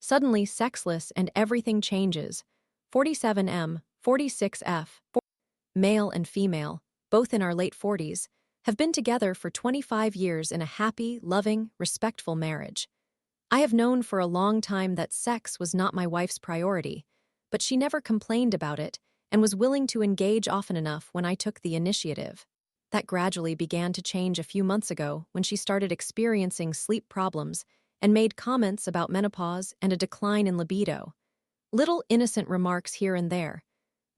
Suddenly, Sexless and Everything Changes. 47M, 46F, male and female, both in our late 40s, have been together for 25 years in a happy, loving, respectful marriage. I have known for a long time that sex was not my wife's priority, but she never complained about it and was willing to engage often enough when I took the initiative. That gradually began to change a few months ago when she started experiencing sleep problems and made comments about menopause and a decline in libido. Little innocent remarks here and there.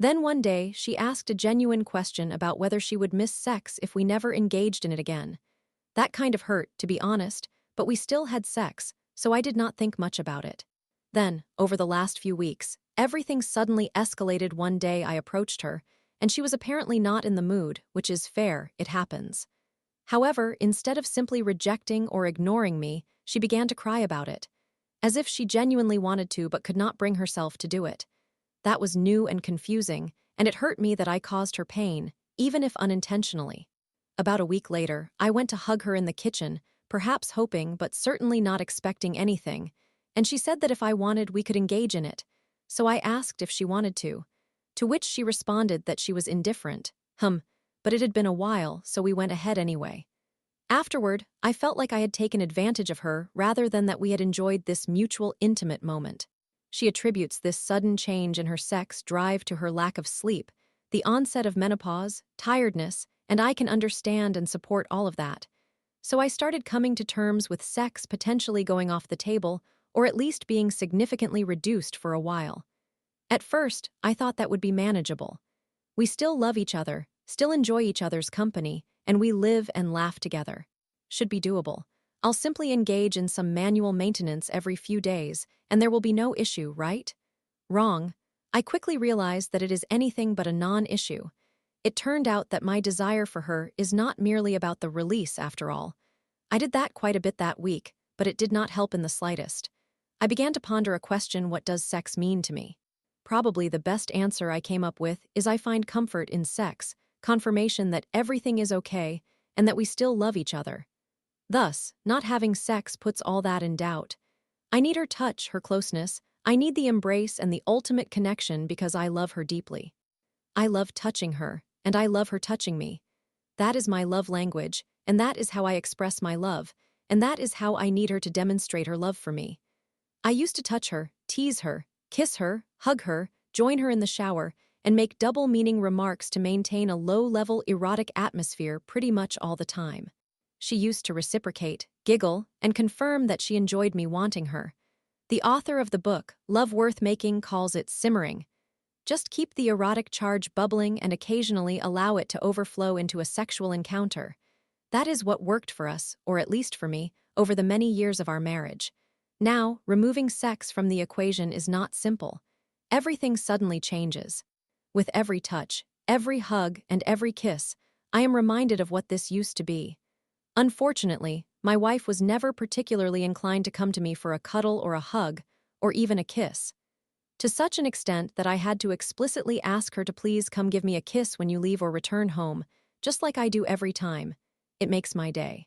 Then one day, she asked a genuine question about whether she would miss sex if we never engaged in it again. That kind of hurt, to be honest, but we still had sex, so I did not think much about it. Then, over the last few weeks, everything suddenly escalated. One day I approached her, and she was apparently not in the mood, which is fair, it happens. However, instead of simply rejecting or ignoring me, she began to cry about it, as if she genuinely wanted to but could not bring herself to do it. That was new and confusing, and it hurt me that I caused her pain, even if unintentionally. About a week later, I went to hug her in the kitchen, perhaps hoping but certainly not expecting anything, and she said that if I wanted, we could engage in it. So I asked if she wanted to which she responded that she was indifferent. But it had been a while, so we went ahead anyway. Afterward, I felt like I had taken advantage of her rather than that we had enjoyed this mutual intimate moment. She attributes this sudden change in her sex drive to her lack of sleep, the onset of menopause, tiredness, and I can understand and support all of that. So I started coming to terms with sex potentially going off the table, or at least being significantly reduced for a while. At first, I thought that would be manageable. We still love each other, still enjoy each other's company, and we live and laugh together. Should be doable. I'll simply engage in some manual maintenance every few days, and there will be no issue, right? Wrong. I quickly realized that it is anything but a non-issue. It turned out that my desire for her is not merely about the release, after all. I did that quite a bit that week, but it did not help in the slightest. I began to ponder a question: what does sex mean to me? Probably the best answer I came up with is I find comfort in sex, confirmation that everything is okay, and that we still love each other. Thus, not having sex puts all that in doubt. I need her touch, her closeness. I need the embrace and the ultimate connection because I love her deeply. I love touching her, and I love her touching me. That is my love language, and that is how I express my love, and that is how I need her to demonstrate her love for me. I used to touch her, tease her, kiss her, hug her, join her in the shower, and make double-meaning remarks to maintain a low-level erotic atmosphere pretty much all the time. She used to reciprocate, giggle, and confirm that she enjoyed me wanting her. The author of the book, Love Worth Making, calls it simmering. Just keep the erotic charge bubbling and occasionally allow it to overflow into a sexual encounter. That is what worked for us, or at least for me, over the many years of our marriage. Now, removing sex from the equation is not simple. Everything suddenly changes. With every touch, every hug, and every kiss, I am reminded of what this used to be. Unfortunately, my wife was never particularly inclined to come to me for a cuddle or a hug, or even a kiss. To such an extent that I had to explicitly ask her to please come give me a kiss when you leave or return home, just like I do every time. It makes my day.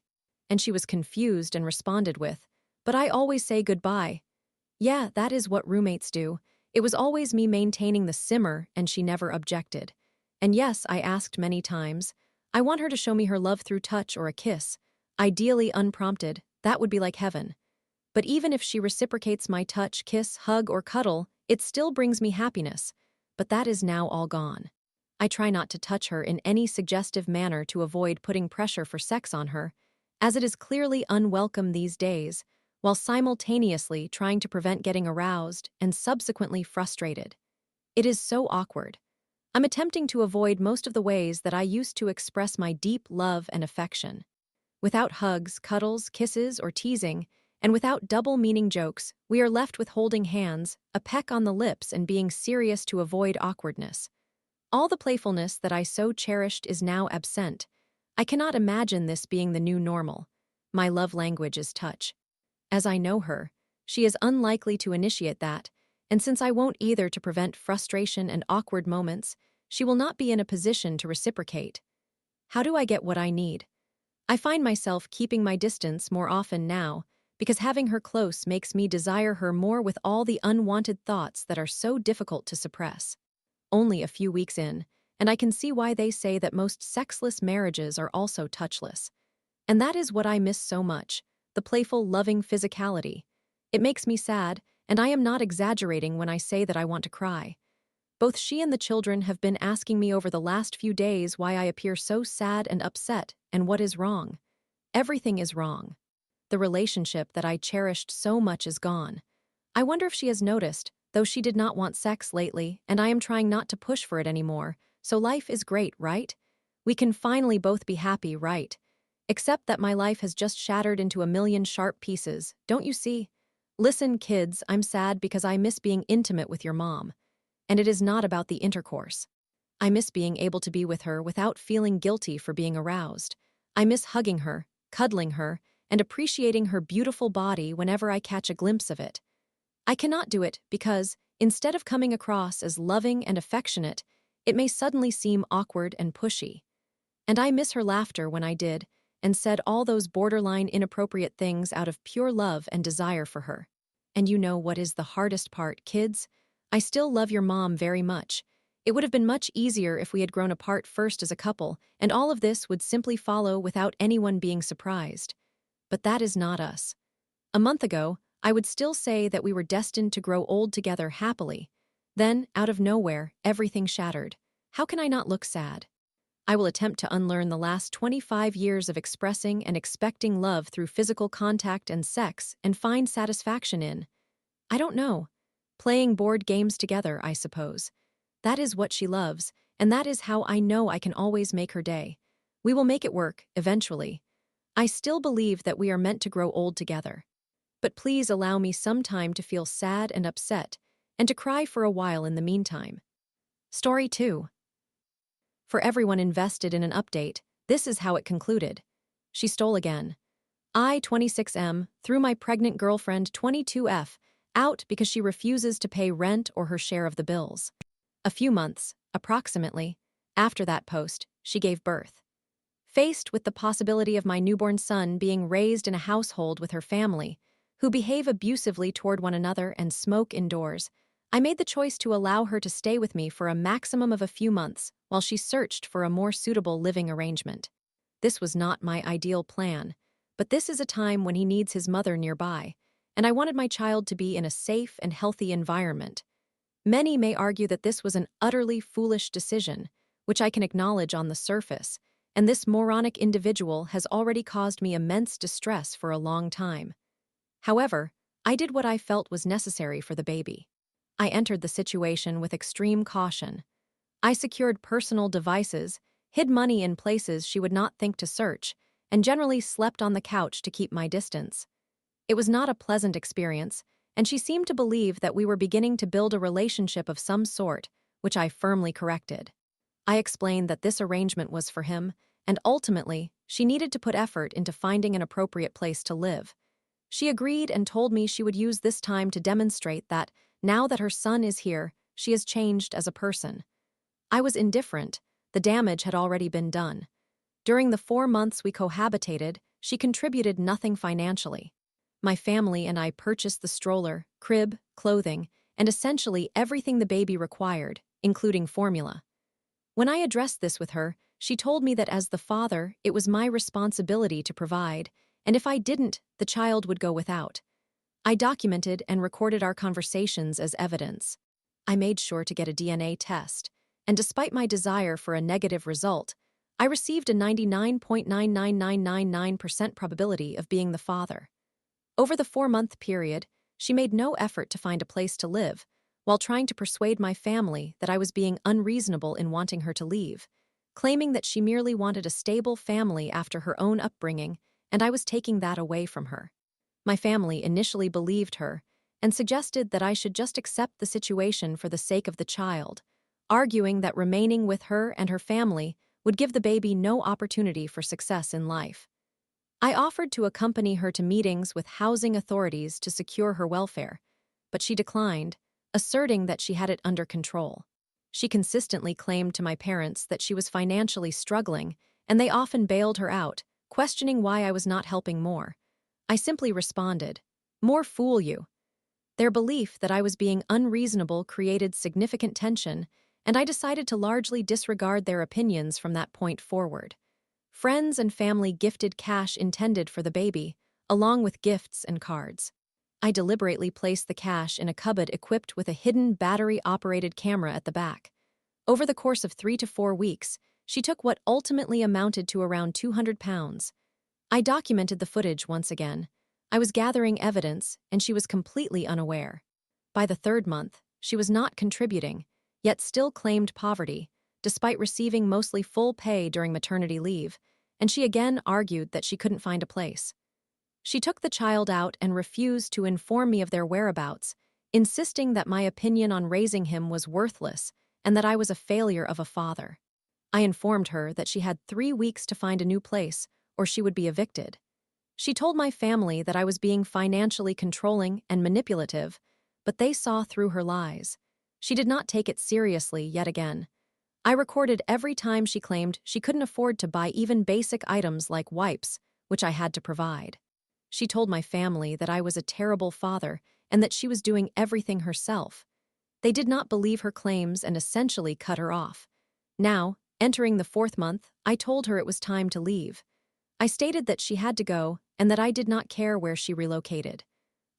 And she was confused and responded with, "But I always say goodbye." Yeah, that is what roommates do. It was always me maintaining the simmer, and she never objected. And yes, I asked many times. I want her to show me her love through touch or a kiss. Ideally unprompted, that would be like heaven. But even if she reciprocates my touch, kiss, hug, or cuddle, it still brings me happiness. But that is now all gone. I try not to touch her in any suggestive manner to avoid putting pressure for sex on her, as it is clearly unwelcome these days, while simultaneously trying to prevent getting aroused and subsequently frustrated. It is so awkward. I'm attempting to avoid most of the ways that I used to express my deep love and affection. Without hugs, cuddles, kisses, or teasing, and without double-meaning jokes, we are left with holding hands, a peck on the lips, and being serious to avoid awkwardness. All the playfulness that I so cherished is now absent. I cannot imagine this being the new normal. My love language is touch. As I know her, she is unlikely to initiate that, and since I won't either to prevent frustration and awkward moments, she will not be in a position to reciprocate. How do I get what I need? I find myself keeping my distance more often now, because having her close makes me desire her more with all the unwanted thoughts that are so difficult to suppress. Only a few weeks in, and I can see why they say that most sexless marriages are also touchless. And that is what I miss so much, the playful, loving physicality. It makes me sad, and I am not exaggerating when I say that I want to cry. Both she and the children have been asking me over the last few days why I appear so sad and upset and what is wrong. Everything is wrong. The relationship that I cherished so much is gone. I wonder if she has noticed, though she did not want sex lately, and I am trying not to push for it anymore. So life is great, right? We can finally both be happy, right? Except that my life has just shattered into a million sharp pieces, don't you see? Listen, kids, I'm sad because I miss being intimate with your mom. And it is not about the intercourse. I miss being able to be with her without feeling guilty for being aroused. I miss hugging her, cuddling her, and appreciating her beautiful body whenever I catch a glimpse of it. I cannot do it because, instead of coming across as loving and affectionate, it may suddenly seem awkward and pushy. And I miss her laughter when I did, and said all those borderline inappropriate things out of pure love and desire for her. And you know what is the hardest part, kids? I still love your mom very much. It would have been much easier if we had grown apart first as a couple, and all of this would simply follow without anyone being surprised. But that is not us. A month ago, I would still say that we were destined to grow old together happily. Then, out of nowhere, everything shattered. How can I not look sad? I will attempt to unlearn the last 25 years of expressing and expecting love through physical contact and sex and find satisfaction in, I don't know, playing board games together, I suppose. That is what she loves, and that is how I know I can always make her day. We will make it work, eventually. I still believe that we are meant to grow old together. But please allow me some time to feel sad and upset, and to cry for a while in the meantime. Story 2. For everyone invested in an update, this is how it concluded. She stole again. I, 26M, threw my pregnant girlfriend, 22F, out because she refuses to pay rent or her share of the bills. A few months, approximately, after that post, she gave birth. Faced with the possibility of my newborn son being raised in a household with her family, who behave abusively toward one another and smoke indoors, I made the choice to allow her to stay with me for a maximum of a few months while she searched for a more suitable living arrangement. This was not my ideal plan, but this is a time when he needs his mother nearby, and I wanted my child to be in a safe and healthy environment. Many may argue that this was an utterly foolish decision, which I can acknowledge on the surface, and this moronic individual has already caused me immense distress for a long time. However, I did what I felt was necessary for the baby. I entered the situation with extreme caution. I secured personal devices, hid money in places she would not think to search, and generally slept on the couch to keep my distance. It was not a pleasant experience, and she seemed to believe that we were beginning to build a relationship of some sort, which I firmly corrected. I explained that this arrangement was for him, and ultimately, she needed to put effort into finding an appropriate place to live. She agreed and told me she would use this time to demonstrate that, now that her son is here, she has changed as a person. I was indifferent. The damage had already been done. During the 4 months we cohabitated, she contributed nothing financially. My family and I purchased the stroller, crib, clothing, and essentially everything the baby required, including formula. When I addressed this with her, she told me that as the father, it was my responsibility to provide, and if I didn't, the child would go without. I documented and recorded our conversations as evidence. I made sure to get a DNA test, and despite my desire for a negative result, I received a 99.99999% probability of being the father. Over the 4-month period, she made no effort to find a place to live, while trying to persuade my family that I was being unreasonable in wanting her to leave, claiming that she merely wanted a stable family after her own upbringing, and I was taking that away from her. My family initially believed her and suggested that I should just accept the situation for the sake of the child, arguing that remaining with her and her family would give the baby no opportunity for success in life. I offered to accompany her to meetings with housing authorities to secure her welfare, but she declined, asserting that she had it under control. She consistently claimed to my parents that she was financially struggling, and they often bailed her out, questioning why I was not helping more. I simply responded, "More fool you." Their belief that I was being unreasonable created significant tension, and I decided to largely disregard their opinions from that point forward. Friends and family gifted cash intended for the baby, along with gifts and cards. I deliberately placed the cash in a cupboard equipped with a hidden battery-operated camera at the back. Over the course of 3 to 4 weeks, she took what ultimately amounted to around 200 pounds. I documented the footage once again. I was gathering evidence, and she was completely unaware. By the third month, she was not contributing, yet still claimed poverty, despite receiving mostly full pay during maternity leave, and she again argued that she couldn't find a place. She took the child out and refused to inform me of their whereabouts, insisting that my opinion on raising him was worthless and that I was a failure of a father. I informed her that she had 3 weeks to find a new place, or she would be evicted. She told my family that I was being financially controlling and manipulative, but they saw through her lies. She did not take it seriously yet again. I recorded every time she claimed she couldn't afford to buy even basic items like wipes, which I had to provide. She told my family that I was a terrible father and that she was doing everything herself. They did not believe her claims and essentially cut her off. Now, entering the 4th month, I told her it was time to leave. I stated that she had to go and that I did not care where she relocated.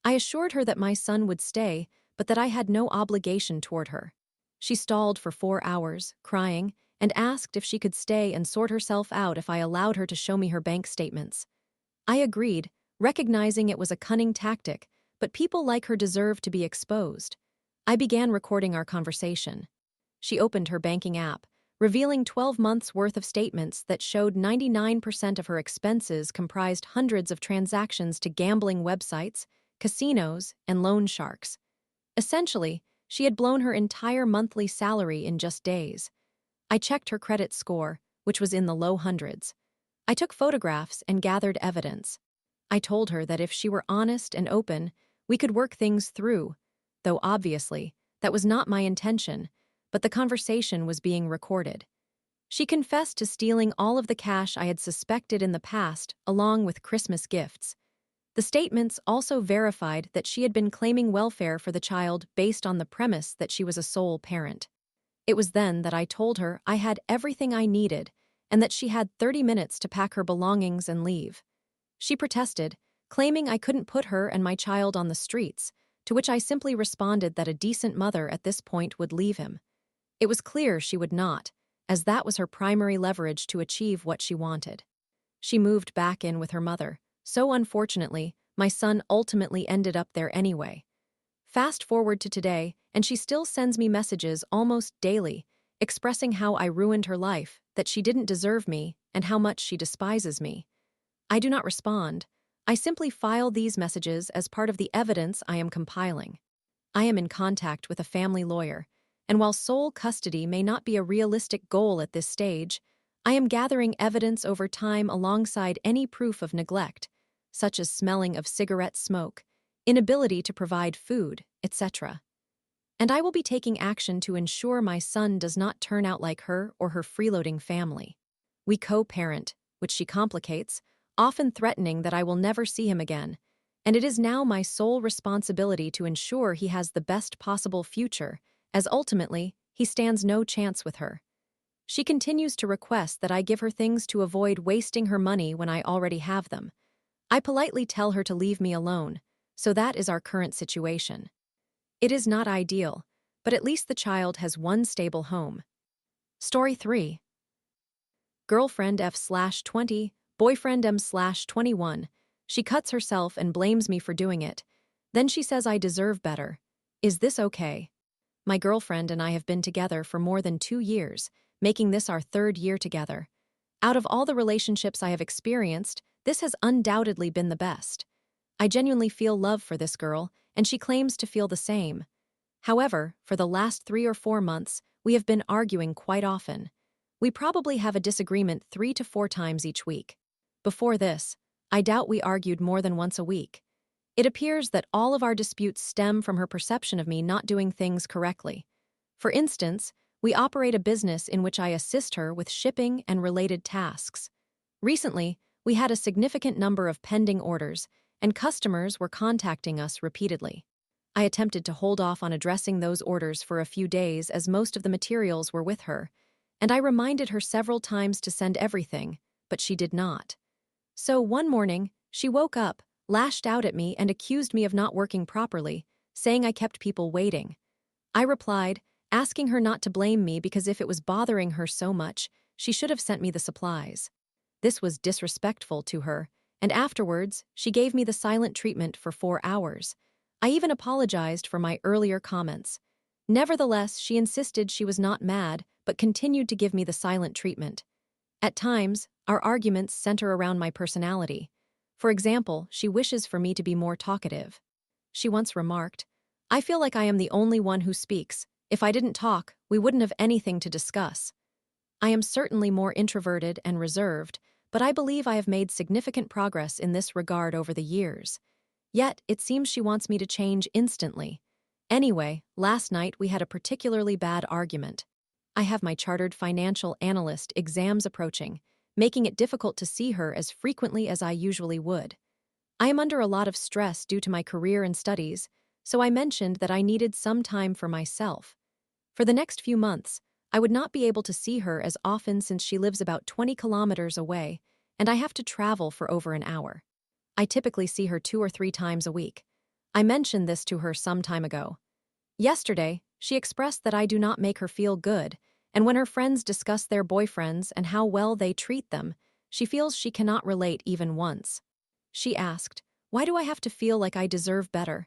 I assured her that my son would stay, but that I had no obligation toward her. She stalled for 4 hours, crying, and asked if she could stay and sort herself out if I allowed her to show me her bank statements. I agreed, recognizing it was a cunning tactic, but people like her deserve to be exposed. I began recording our conversation. She opened her banking app, revealing 12 months' worth of statements that showed 99% of her expenses comprised hundreds of transactions to gambling websites, casinos, and loan sharks. Essentially, she had blown her entire monthly salary in just days. I checked her credit score, which was in the low hundreds. I took photographs and gathered evidence. I told her that if she were honest and open, we could work things through, though obviously, that was not my intention, but the conversation was being recorded. She confessed to stealing all of the cash I had suspected in the past, along with Christmas gifts. The statements also verified that she had been claiming welfare for the child based on the premise that she was a sole parent. It was then that I told her I had everything I needed and that she had 30 minutes to pack her belongings and leave. She protested, claiming I couldn't put her and my child on the streets, to which I simply responded that a decent mother at this point would leave him. It was clear she would not, as that was her primary leverage to achieve what she wanted. She moved back in with her mother, so unfortunately, my son ultimately ended up there anyway. Fast forward to today, and she still sends me messages almost daily, expressing how I ruined her life, that she didn't deserve me, and how much she despises me. I do not respond. I simply file these messages as part of the evidence I am compiling. I am in contact with a family lawyer, and while sole custody may not be a realistic goal at this stage, I am gathering evidence over time alongside any proof of neglect, such as smelling of cigarette smoke, inability to provide food, etc. And I will be taking action to ensure my son does not turn out like her or her freeloading family. We co-parent, which she complicates, often threatening that I will never see him again, and it is now my sole responsibility to ensure he has the best possible future, as ultimately, he stands no chance with her. She continues to request that I give her things to avoid wasting her money when I already have them. I politely tell her to leave me alone, so that is our current situation. It is not ideal, but at least the child has one stable home. Story 3. Girlfriend F/20, boyfriend M/21. She cuts herself and blames me for doing it. Then she says I deserve better. Is this okay? My girlfriend and I have been together for more than 2 years, making this our 3rd year together. Out of all the relationships I have experienced, this has undoubtedly been the best. I genuinely feel love for this girl, and she claims to feel the same. However, for the last 3 or 4 months, we have been arguing quite often. We probably have a disagreement 3 to 4 times each week. Before this, I doubt we argued more than once a week. It appears that all of our disputes stem from her perception of me not doing things correctly. For instance, we operate a business in which I assist her with shipping and related tasks. Recently, we had a significant number of pending orders, and customers were contacting us repeatedly. I attempted to hold off on addressing those orders for a few days as most of the materials were with her, and I reminded her several times to send everything, but she did not. So one morning, she woke up, lashed out at me, and accused me of not working properly, saying I kept people waiting. I replied, asking her not to blame me because if it was bothering her so much, she should have sent me the supplies. This was disrespectful to her, and afterwards, she gave me the silent treatment for 4 hours. I even apologized for my earlier comments. Nevertheless, she insisted she was not mad, but continued to give me the silent treatment. At times, our arguments center around my personality. For example, she wishes for me to be more talkative. She once remarked, "I feel like I am the only one who speaks. If I didn't talk, we wouldn't have anything to discuss." I am certainly more introverted and reserved, but I believe I have made significant progress in this regard over the years. Yet, it seems she wants me to change instantly. Anyway, last night we had a particularly bad argument. I have my chartered financial analyst exams approaching, making it difficult to see her as frequently as I usually would. I am under a lot of stress due to my career and studies, so I mentioned that I needed some time for myself. For the next few months, I would not be able to see her as often since she lives about 20 kilometers away, and I have to travel for over an hour. I typically see her 2 or 3 times a week. I mentioned this to her some time ago. Yesterday, she expressed that I do not make her feel good, and when her friends discuss their boyfriends and how well they treat them, she feels she cannot relate even once. She asked, "Why do I have to feel like I deserve better?"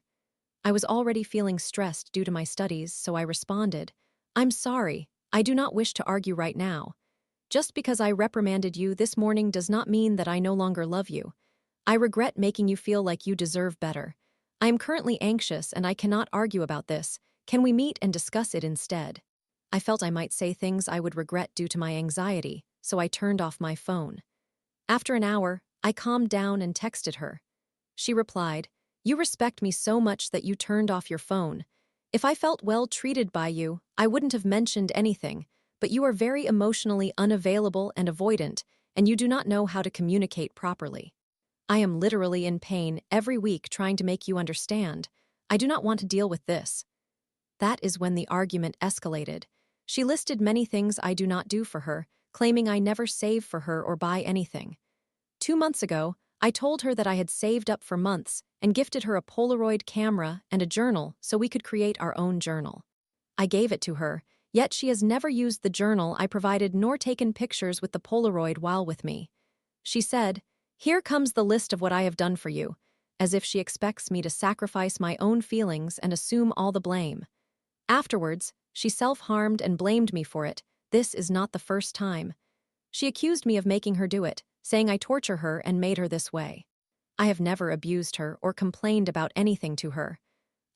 I was already feeling stressed due to my studies, so I responded, "I'm sorry, I do not wish to argue right now. Just because I reprimanded you this morning does not mean that I no longer love you. I regret making you feel like you deserve better. I am currently anxious and I cannot argue about this. Can we meet and discuss it instead?" I felt I might say things I would regret due to my anxiety, so I turned off my phone. After an hour, I calmed down and texted her. She replied, "You respect me so much that you turned off your phone. If I felt well treated by you, I wouldn't have mentioned anything, but you are very emotionally unavailable and avoidant, and you do not know how to communicate properly. I am literally in pain every week trying to make you understand. I do not want to deal with this." That is when the argument escalated. She listed many things I do not do for her, claiming I never save for her or buy anything. 2 months ago, I told her that I had saved up for months and gifted her a Polaroid camera and a journal so we could create our own journal. I gave it to her, yet she has never used the journal I provided nor taken pictures with the Polaroid while with me. She said, "Here comes the list of what I have done for you," as if she expects me to sacrifice my own feelings and assume all the blame. Afterwards, she self-harmed and blamed me for it. This is not the first time. She accused me of making her do it, saying I torture her and made her this way. I have never abused her or complained about anything to her.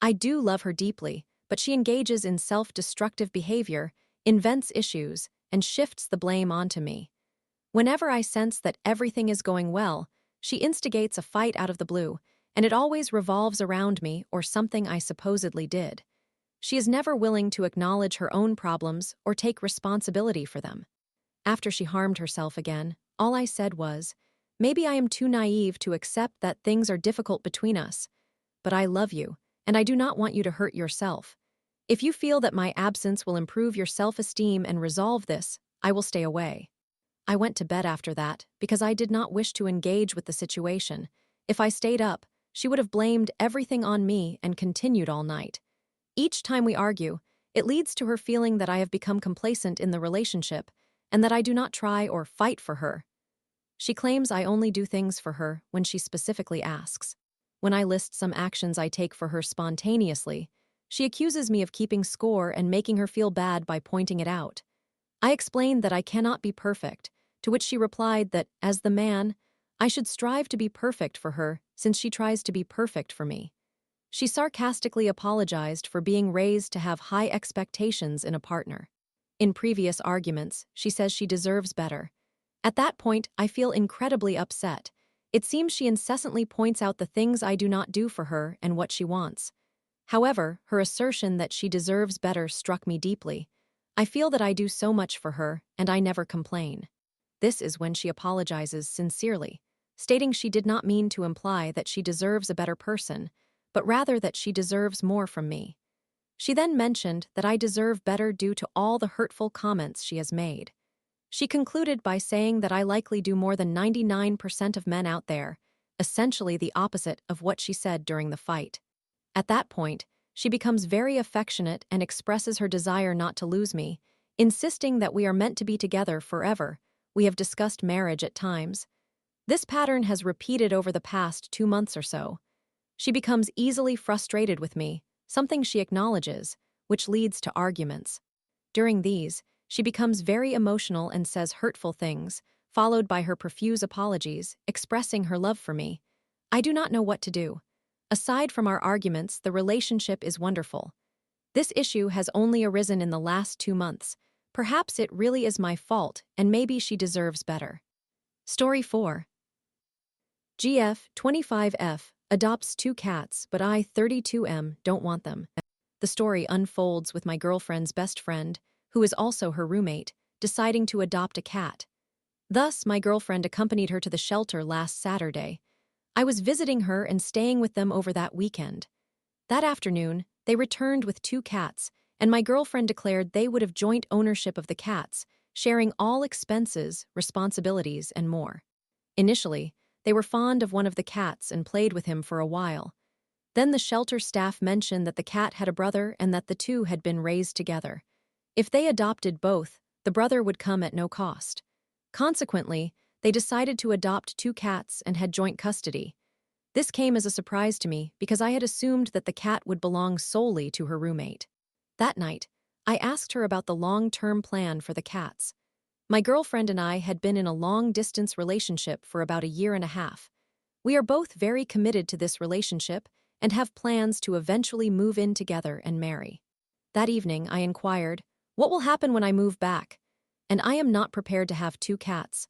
I do love her deeply, but she engages in self-destructive behavior, invents issues, and shifts the blame onto me. Whenever I sense that everything is going well, she instigates a fight out of the blue, and it always revolves around me or something I supposedly did. She is never willing to acknowledge her own problems or take responsibility for them. After she harmed herself again, all I said was, "Maybe I am too naive to accept that things are difficult between us, but I love you, and I do not want you to hurt yourself. If you feel that my absence will improve your self-esteem and resolve this, I will stay away." I went to bed after that because I did not wish to engage with the situation. If I stayed up, she would have blamed everything on me and continued all night. Each time we argue, it leads to her feeling that I have become complacent in the relationship and that I do not try or fight for her. She claims I only do things for her when she specifically asks. When I list some actions I take for her spontaneously, she accuses me of keeping score and making her feel bad by pointing it out. I explained that I cannot be perfect, to which she replied that, as the man, I should strive to be perfect for her since she tries to be perfect for me. She sarcastically apologized for being raised to have high expectations in a partner. In previous arguments, she says she deserves better. At that point, I feel incredibly upset. It seems she incessantly points out the things I do not do for her and what she wants. However, her assertion that she deserves better struck me deeply. I feel that I do so much for her, and I never complain. This is when she apologizes sincerely. stating she did not mean to imply that she deserves a better person, but rather that she deserves more from me. She then mentioned that I deserve better due to all the hurtful comments she has made. She concluded by saying that I likely do more than 99% of men out there, essentially the opposite of what she said during the fight. At that point, she becomes very affectionate and expresses her desire not to lose me, insisting that we are meant to be together forever. We have discussed marriage at times. This pattern has repeated over the past 2 months or so. She becomes easily frustrated with me, something she acknowledges, which leads to arguments. During these, she becomes very emotional and says hurtful things, followed by her profuse apologies, expressing her love for me. I do not know what to do. Aside from our arguments, the relationship is wonderful. This issue has only arisen in the last 2 months. Perhaps it really is my fault, and maybe she deserves better. Story 4. GF, 25F, adopts 2 cats, but I, 32M, don't want them. The story unfolds with my girlfriend's best friend, who is also her roommate, deciding to adopt a cat. Thus, my girlfriend accompanied her to the shelter last Saturday. I was visiting her and staying with them over that weekend. That afternoon, they returned with 2 cats, and my girlfriend declared they would have joint ownership of the cats, sharing all expenses, responsibilities, and more. Initially, they were fond of one of the cats and played with him for a while. Then the shelter staff mentioned that the cat had a brother and that the two had been raised together. If they adopted both, the brother would come at no cost. Consequently, they decided to adopt 2 cats and had joint custody. This came as a surprise to me because I had assumed that the cat would belong solely to her roommate. That night, I asked her about the long-term plan for the cats. My girlfriend and I had been in a long-distance relationship for about a year and a half. We are both very committed to this relationship and have plans to eventually move in together and marry. That evening, I inquired, "What will happen when I move back?" And I am not prepared to have 2 cats.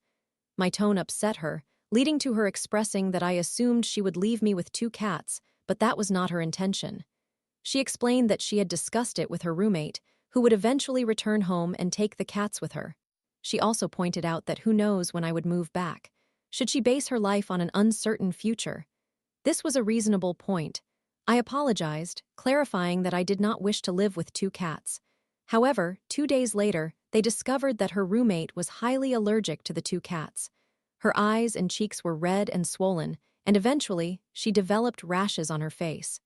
My tone upset her, leading to her expressing that I assumed she would leave me with 2 cats, but that was not her intention. She explained that she had discussed it with her roommate, who would eventually return home and take the cats with her. She also pointed out that who knows when I would move back. Should she base her life on an uncertain future? This was a reasonable point. I apologized, clarifying that I did not wish to live with 2 cats. However, 2 days later, they discovered that her roommate was highly allergic to the 2 cats. Her eyes and cheeks were red and swollen, and eventually, she developed rashes on her face.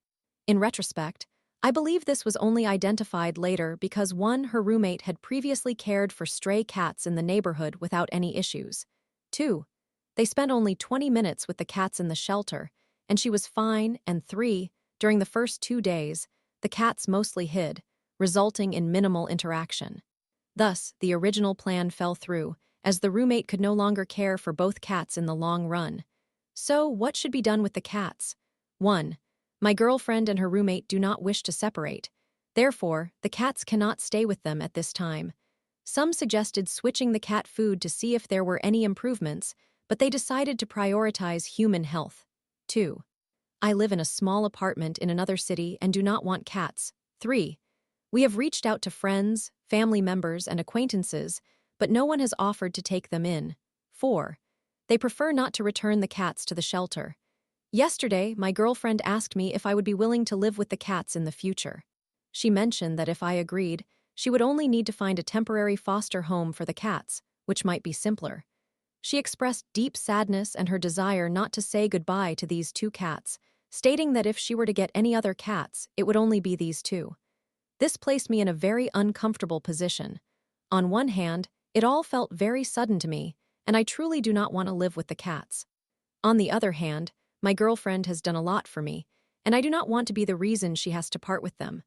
In retrospect, I believe this was only identified later because 1, her roommate had previously cared for stray cats in the neighborhood without any issues. 2, they spent only 20 minutes with the cats in the shelter, and she was fine, and 3, during the first 2 days, the cats mostly hid, resulting in minimal interaction. Thus, the original plan fell through, as the roommate could no longer care for both cats in the long run. So, what should be done with the cats? 1. My girlfriend and her roommate do not wish to separate. Therefore, the cats cannot stay with them at this time. Some suggested switching the cat food to see if there were any improvements, but they decided to prioritize human health. 2. I live in a small apartment in another city and do not want cats. 3. We have reached out to friends, family members, and acquaintances, but no one has offered to take them in. 4. They prefer not to return the cats to the shelter. Yesterday, my girlfriend asked me if I would be willing to live with the cats in the future. She mentioned that if I agreed, she would only need to find a temporary foster home for the cats, which might be simpler. She expressed deep sadness and her desire not to say goodbye to these 2 cats, stating that if she were to get any other cats, it would only be these 2. This placed me in a very uncomfortable position. On one hand, it all felt very sudden to me, and I truly do not want to live with the cats. On the other hand, my girlfriend has done a lot for me, and I do not want to be the reason she has to part with them.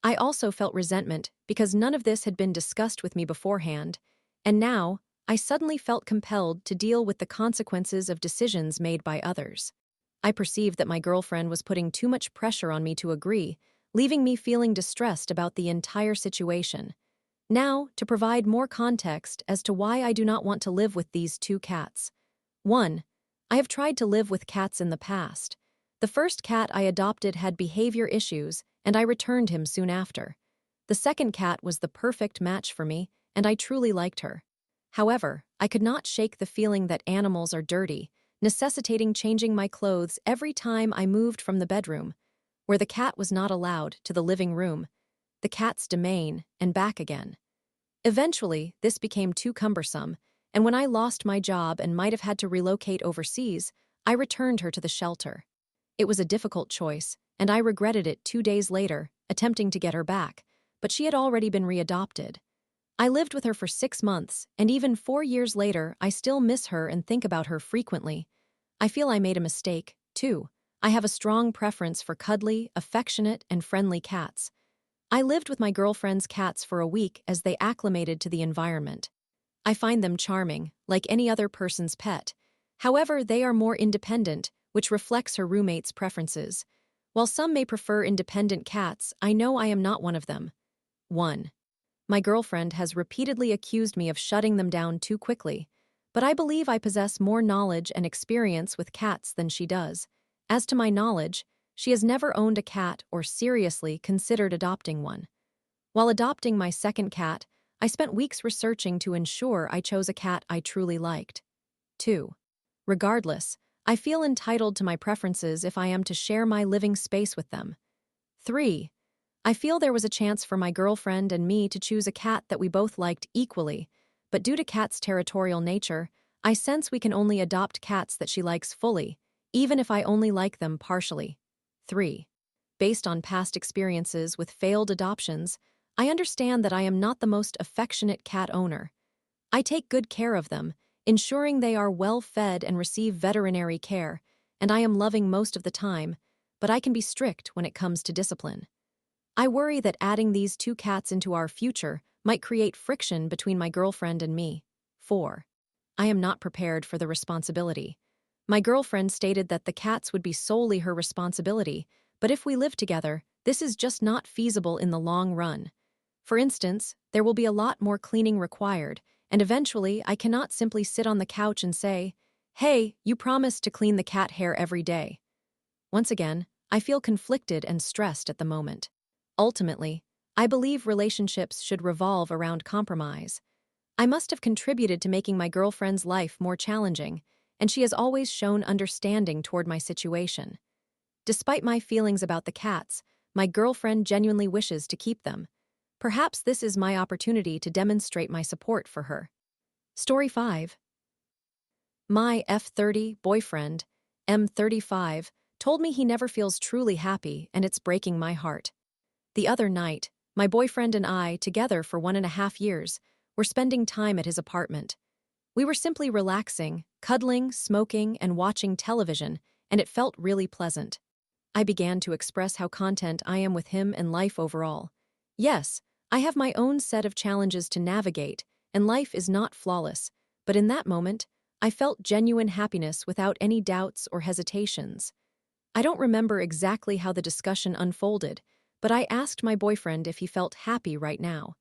I also felt resentment because none of this had been discussed with me beforehand, and now I suddenly felt compelled to deal with the consequences of decisions made by others. I perceived that my girlfriend was putting too much pressure on me to agree, leaving me feeling distressed about the entire situation. Now, to provide more context as to why I do not want to live with these 2 cats. 1. I have tried to live with cats in the past. The first cat I adopted had behavior issues, and I returned him soon after. The second cat was the perfect match for me, and I truly liked her. However, I could not shake the feeling that animals are dirty, necessitating changing my clothes every time I moved from the bedroom, where the cat was not allowed, to the living room, the cat's domain, and back again. Eventually, this became too cumbersome, and when I lost my job and might have had to relocate overseas, I returned her to the shelter. It was a difficult choice, and I regretted it 2 days later, attempting to get her back, but she had already been readopted. I lived with her for 6 months, and even 4 years later, I still miss her and think about her frequently. I feel I made a mistake, too. I have a strong preference for cuddly, affectionate, and friendly cats. I lived with my girlfriend's cats for a week as they acclimated to the environment. I find them charming, like any other person's pet. However, they are more independent, which reflects her roommate's preferences. While some may prefer independent cats, I know I am not one of them. 1. My girlfriend has repeatedly accused me of shutting them down too quickly, but I believe I possess more knowledge and experience with cats than she does. As to my knowledge, she has never owned a cat or seriously considered adopting one. While adopting my second cat, I spent weeks researching to ensure I chose a cat I truly liked. 2. Regardless, I feel entitled to my preferences if I am to share my living space with them. 3. I feel there was a chance for my girlfriend and me to choose a cat that we both liked equally, but due to Cat's territorial nature, I sense we can only adopt cats that she likes fully, even if I only like them partially. 3. Based on past experiences with failed adoptions, I understand that I am not the most affectionate cat owner. I take good care of them, ensuring they are well fed and receive veterinary care, and I am loving most of the time, but I can be strict when it comes to discipline. I worry that adding these 2 cats into our future might create friction between my girlfriend and me. 4. I am not prepared for the responsibility. My girlfriend stated that the cats would be solely her responsibility, but if we live together, this is just not feasible in the long run. For instance, there will be a lot more cleaning required, and eventually I cannot simply sit on the couch and say, "Hey, you promised to clean the cat hair every day." Once again, I feel conflicted and stressed at the moment. Ultimately, I believe relationships should revolve around compromise. I must have contributed to making my girlfriend's life more challenging, and she has always shown understanding toward my situation. Despite my feelings about the cats, my girlfriend genuinely wishes to keep them. Perhaps this is my opportunity to demonstrate my support for her. Story 5. My F30 boyfriend, M35, told me he never feels truly happy, and it's breaking my heart. The other night, my boyfriend and I, together for 1.5 years, were spending time at his apartment. We were simply relaxing, cuddling, smoking, and watching television, and it felt really pleasant. I began to express how content I am with him and life overall. Yes, I have my own set of challenges to navigate, and life is not flawless, but in that moment, I felt genuine happiness without any doubts or hesitations. I don't remember exactly how the discussion unfolded, but I asked my boyfriend if he felt happy right now.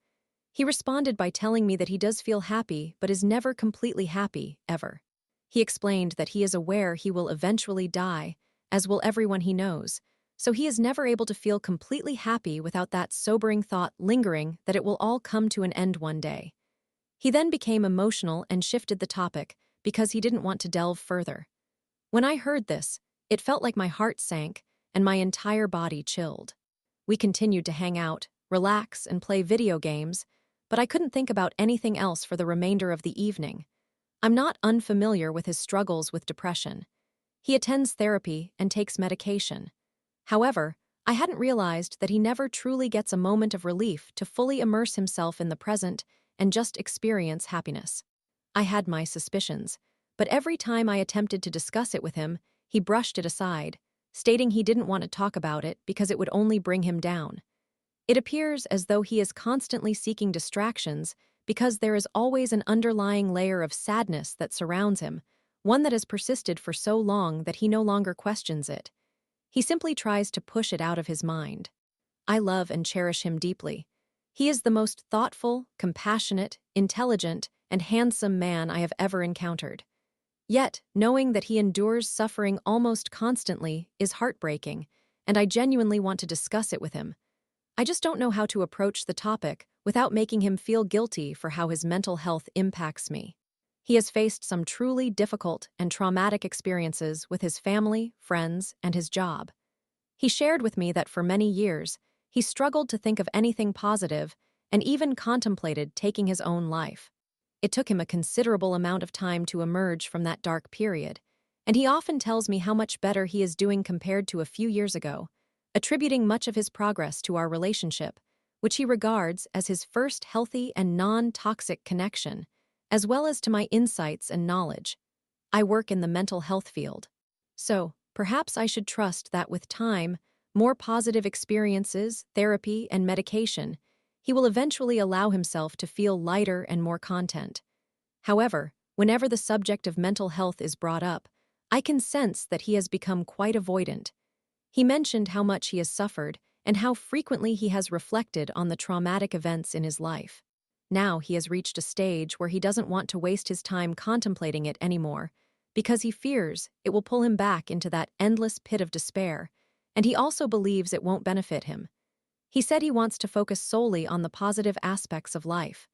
He responded by telling me that he does feel happy but is never completely happy, ever. He explained that he is aware he will eventually die, as will everyone he knows, so he is never able to feel completely happy without that sobering thought lingering that it will all come to an end one day. He then became emotional and shifted the topic because he didn't want to delve further. When I heard this, it felt like my heart sank and my entire body chilled. We continued to hang out, relax, and play video games, but I couldn't think about anything else for the remainder of the evening. I'm not unfamiliar with his struggles with depression. He attends therapy and takes medication. However, I hadn't realized that he never truly gets a moment of relief to fully immerse himself in the present and just experience happiness. I had my suspicions, but every time I attempted to discuss it with him, he brushed it aside, stating he didn't want to talk about it because it would only bring him down. It appears as though he is constantly seeking distractions because there is always an underlying layer of sadness that surrounds him, one that has persisted for so long that he no longer questions it. He simply tries to push it out of his mind. I love and cherish him deeply. He is the most thoughtful, compassionate, intelligent, and handsome man I have ever encountered. Yet, knowing that he endures suffering almost constantly is heartbreaking, and I genuinely want to discuss it with him. I just don't know how to approach the topic without making him feel guilty for how his mental health impacts me. He has faced some truly difficult and traumatic experiences with his family, friends, and his job. He shared with me that for many years, he struggled to think of anything positive and even contemplated taking his own life. It took him a considerable amount of time to emerge from that dark period, and he often tells me how much better he is doing compared to a few years ago, attributing much of his progress to our relationship, which he regards as his first healthy and non-toxic connection, as well as to my insights and knowledge. I work in the mental health field. So, perhaps I should trust that with time, more positive experiences, therapy, and medication, he will eventually allow himself to feel lighter and more content. However, whenever the subject of mental health is brought up, I can sense that he has become quite avoidant. He mentioned how much he has suffered and how frequently he has reflected on the traumatic events in his life. Now he has reached a stage where he doesn't want to waste his time contemplating it anymore, because he fears it will pull him back into that endless pit of despair, and he also believes it won't benefit him. He said he wants to focus solely on the positive aspects of life.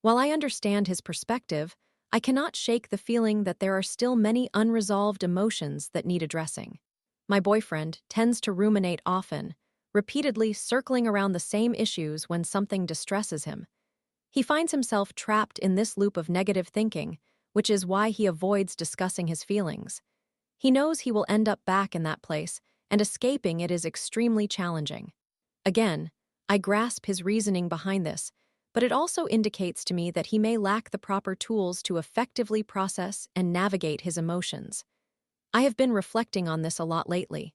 While I understand his perspective, I cannot shake the feeling that there are still many unresolved emotions that need addressing. My boyfriend tends to ruminate often, repeatedly circling around the same issues when something distresses him. He finds himself trapped in this loop of negative thinking, which is why he avoids discussing his feelings. He knows he will end up back in that place, and escaping it is extremely challenging. Again, I grasp his reasoning behind this, but it also indicates to me that he may lack the proper tools to effectively process and navigate his emotions. I have been reflecting on this a lot lately.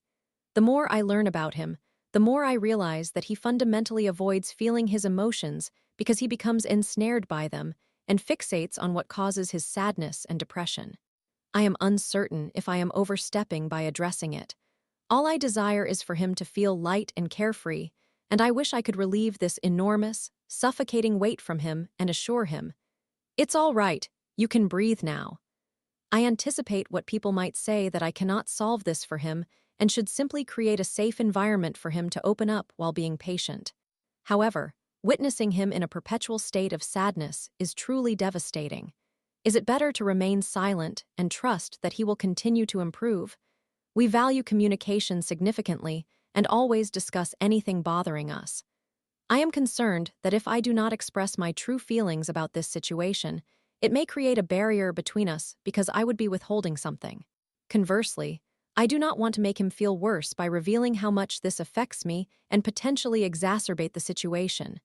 The more I learn about him, the more I realize that he fundamentally avoids feeling his emotions because he becomes ensnared by them and fixates on what causes his sadness and depression. I am uncertain if I am overstepping by addressing it. All I desire is for him to feel light and carefree, and I wish I could relieve this enormous, suffocating weight from him and assure him, "It's all right, you can breathe now." I anticipate what people might say that I cannot solve this for him and should simply create a safe environment for him to open up while being patient. However, witnessing him in a perpetual state of sadness is truly devastating. Is it better to remain silent and trust that he will continue to improve? We value communication significantly and always discuss anything bothering us. I am concerned that if I do not express my true feelings about this situation, it may create a barrier between us because I would be withholding something. Conversely, I do not want to make him feel worse by revealing how much this affects me and potentially exacerbate the situation.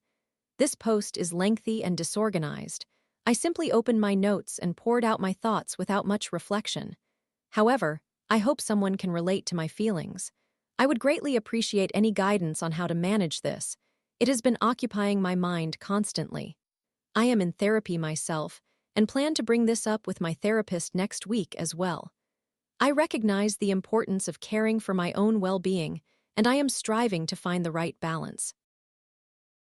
This post is lengthy and disorganized. I simply opened my notes and poured out my thoughts without much reflection. However, I hope someone can relate to my feelings. I would greatly appreciate any guidance on how to manage this. It has been occupying my mind constantly. I am in therapy myself and plan to bring this up with my therapist next week as well. I recognize the importance of caring for my own well-being, and I am striving to find the right balance.